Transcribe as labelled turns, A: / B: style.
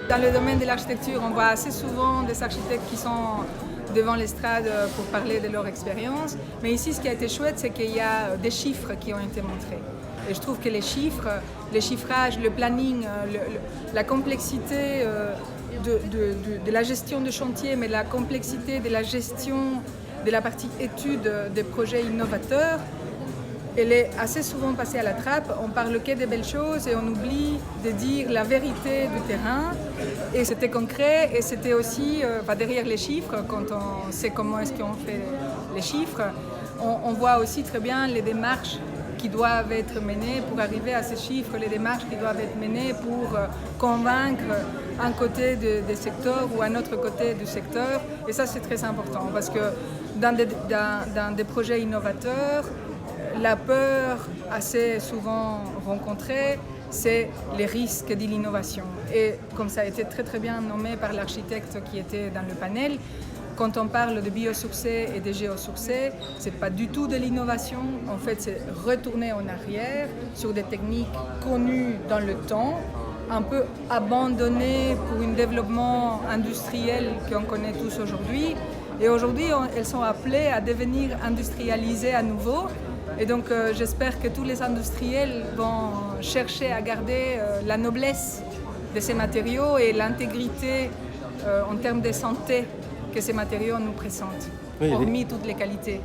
A: Dans le domaine de l'architecture, on voit assez souvent des architectes qui sont devant l'estrade pour parler de leur expérience. Mais ici, ce qui a été chouette, c'est qu'il y a des chiffres qui ont été montrés. Et je trouve que les chiffres, les chiffrages, le planning, la complexité de la gestion de chantier, mais la complexité de la gestion de la partie étude des projets innovateurs, elle est assez souvent passée à la trappe. On parle que des belles choses et on oublie de dire la vérité du terrain. Et c'était concret et c'était aussi, derrière les chiffres, quand on sait comment est-ce qu'on fait les chiffres, on voit aussi très bien les démarches qui doivent être menées pour arriver à ces chiffres, les démarches qui doivent être menées pour convaincre un côté des secteurs ou un autre côté du secteur. Et ça, c'est très important parce que dans des projets innovateurs, la peur assez souvent rencontrée, c'est les risques de l'innovation. Et comme ça a été très très bien nommé par l'architecte qui était dans le panel, quand on parle de biosourcés et de géosourcés, ce n'est pas du tout de l'innovation. En fait, c'est retourner en arrière sur des techniques connues dans le temps, un peu abandonnées pour un développement industriel qu'on connaît tous aujourd'hui. Et aujourd'hui, elles sont appelées à devenir industrialisées à nouveau. Et donc, j'espère que tous les industriels vont chercher à garder la noblesse de ces matériaux et l'intégrité en termes de santé que ces matériaux nous présentent,
B: Oui,
A: hormis toutes les qualités.